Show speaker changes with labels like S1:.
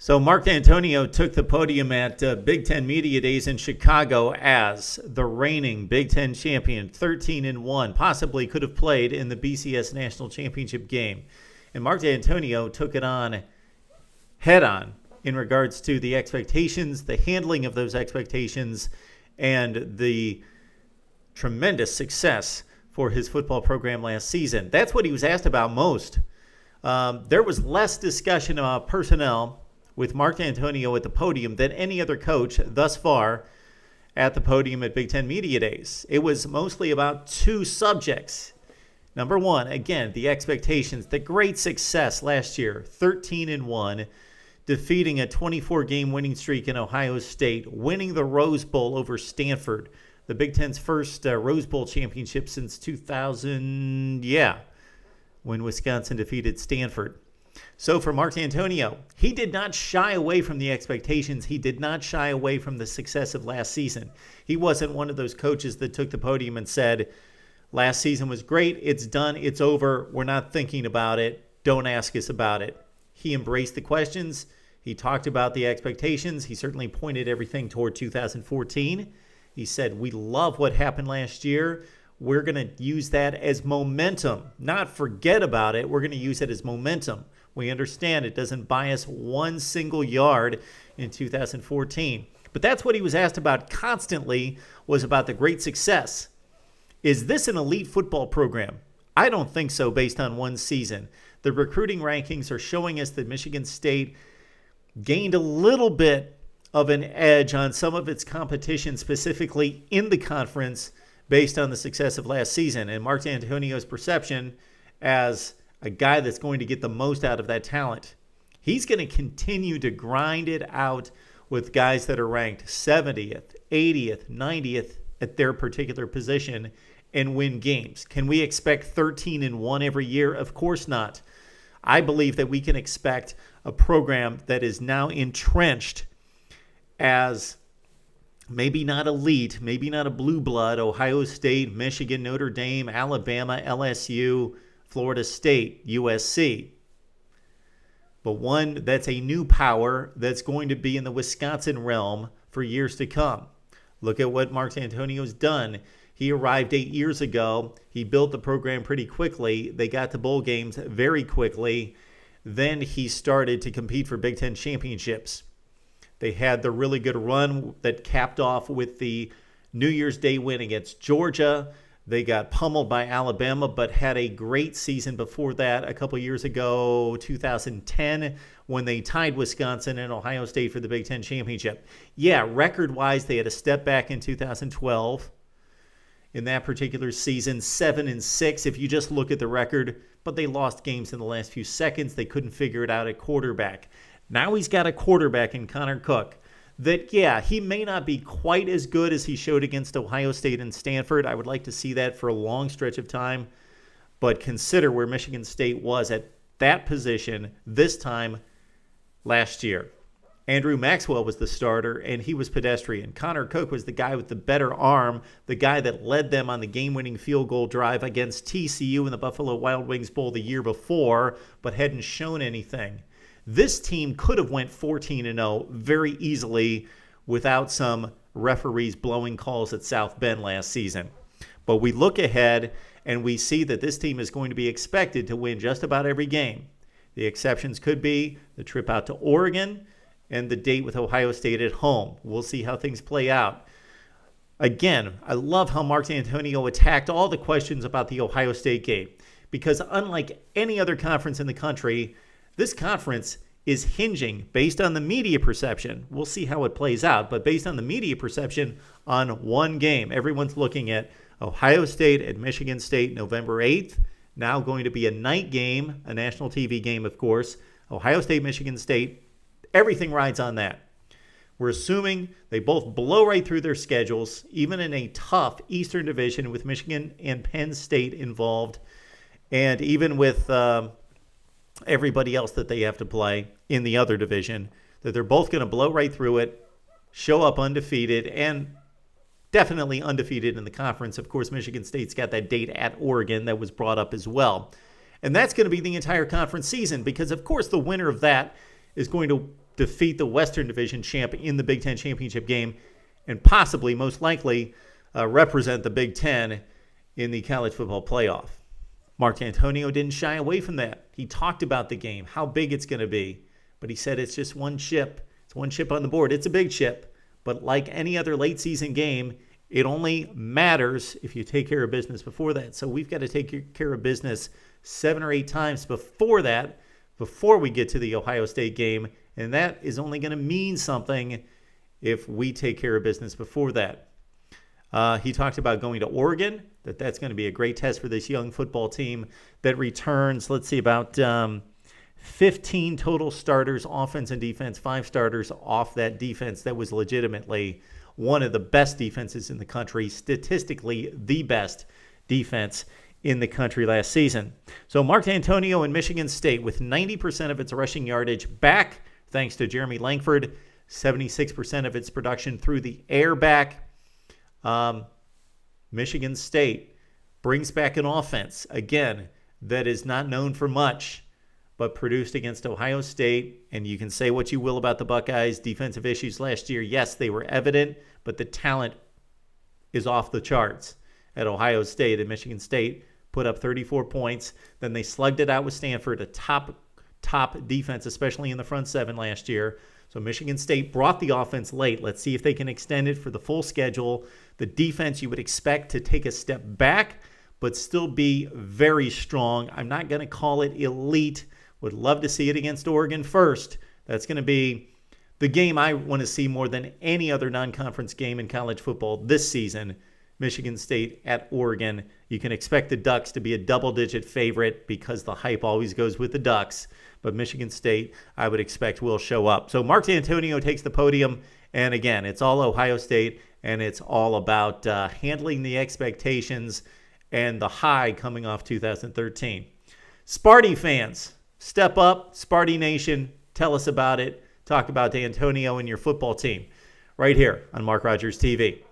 S1: So Mark Dantonio took the podium at Big Ten Media Days in Chicago as the reigning Big Ten champion, 13-1, possibly could have played in the BCS National Championship game. And Mark Dantonio took it on head-on in regards to the expectations, the handling of those expectations, and the tremendous success for his football program last season. That's what he was asked about most. There was less discussion about personnel with Mark Dantonio at the podium than any other coach thus far at the podium at Big Ten Media Days. It was mostly about two subjects. Number one, again, the expectations, the great success last year, 13-1, defeating a 24-game winning streak in Ohio State, winning the Rose Bowl over Stanford, the Big Ten's first Rose Bowl championship since 2000, when Wisconsin defeated Stanford. So for Mark Dantonio, he did not shy away from the expectations. He did not shy away from the success of last season. He wasn't one of those coaches that took the podium and said, last season was great, it's done, it's over, we're not thinking about it, don't ask us about it. He embraced the questions. He talked about the expectations. He certainly pointed everything toward 2014. He said, we love what happened last year. We're going to use that as momentum, not forget about it. We're going to use it as momentum. We understand it doesn't buy us one single yard in 2014. But that's what he was asked about constantly, was about the great success. Is this an elite football program? I don't think so based on one season. The recruiting rankings are showing us that Michigan State gained a little bit of an edge on some of its competition, specifically in the conference, based on the success of last season. And Mark Dantonio's perception as a guy that's going to get the most out of that talent. He's going to continue to grind it out with guys that are ranked 70th, 80th, 90th at their particular position and win games. Can we expect 13-1 every year? Of course not. I believe that we can expect a program that is now entrenched as maybe not elite, maybe not a blue blood, Ohio State, Michigan, Notre Dame, Alabama, LSU, Florida State, USC. But one that's a new power that's going to be in the Wisconsin realm for years to come. Look at what Mark Dantonio's done. He arrived 8 years ago. He built the program pretty quickly. They got to bowl games very quickly. Then he started to compete for Big Ten championships. They had the really good run that capped off with the New Year's Day win against Georgia. They got pummeled by Alabama, but had a great season before that a couple years ago, 2010, when they tied Wisconsin and Ohio State for the Big Ten championship. Yeah, record-wise, they had a step back in 2012. In that particular season, 7-6 if you just look at the record, but they lost games in the last few seconds. They couldn't figure it out at quarterback. Now he's got a quarterback in Connor Cook that, yeah, he may not be quite as good as he showed against Ohio State and Stanford. I would like to see that for a long stretch of time. But consider where Michigan State was at that position this time last year. Andrew Maxwell was the starter, and he was pedestrian. Connor Cook was the guy with the better arm, the guy that led them on the game-winning field goal drive against TCU in the Buffalo Wild Wings Bowl the year before, but hadn't shown anything. This team could have went 14-0 very easily without some referees blowing calls at South Bend last season. But we look ahead, and we see that this team is going to be expected to win just about every game. The exceptions could be the trip out to Oregon and the date with Ohio State at home. We'll see how things play out. Again, I love how Mark Dantonio attacked all the questions about the Ohio State game, because unlike any other conference in the country, this conference is hinging, based on the media perception. We'll see how it plays out, but based on the media perception, on one game. Everyone's looking at Ohio State at Michigan State November 8th, now going to be a night game, a national TV game, of course. Ohio State, Michigan State, everything rides on that. We're assuming they both blow right through their schedules, even in a tough Eastern Division with Michigan and Penn State involved, and even with everybody else that they have to play in the other division, that they're both going to blow right through it, show up undefeated, and definitely undefeated in the conference. Of course, Michigan State's got that date at Oregon that was brought up as well. And that's going to be the entire conference season, because, of course, the winner of that is going to defeat the Western Division champ in the Big Ten championship game, and possibly, most likely, represent the Big Ten in the college football playoff. Mark Dantonio didn't shy away from that. He talked about the game, how big it's going to be, but he said it's just one chip. It's one chip on the board. It's a big chip, but like any other late season game, it only matters if you take care of business before that. So we've got to take care of business 7 or 8 times before that, before we get to the Ohio State game, and that is only going to mean something if we take care of business before that. He talked about going to Oregon, that's going to be a great test for this young football team that returns, about 15 total starters, offense and defense, 5 starters off that defense that was legitimately one of the best defenses in the country, statistically the best defense in the country last season. So Mark Dantonio in Michigan State with 90% of its rushing yardage back, thanks to Jeremy Langford, 76% of its production through the air back. Michigan State brings back an offense, again, that is not known for much, but produced against Ohio State. And you can say what you will about the Buckeyes' defensive issues last year. Yes, they were evident, but the talent is off the charts at Ohio State. And Michigan State put up 34 points. Then they slugged it out with Stanford, a top defense, especially in the front seven last year. So Michigan State brought the offense late. Let's see if they can extend it for the full schedule. The defense you would expect to take a step back, but still be very strong. I'm not going to call it elite. Would love to see it against Oregon first. That's going to be the game I want to see more than any other non-conference game in college football this season. Michigan State at Oregon. You can expect the Ducks to be a double-digit favorite because the hype always goes with the Ducks. But Michigan State, I would expect, will show up. So Mark Dantonio takes the podium. And again, it's all Ohio State, and it's all about handling the expectations and the high coming off 2013. Sparty fans, step up. Sparty Nation, tell us about it. Talk about Dantonio and your football team right here on Mark Rogers TV.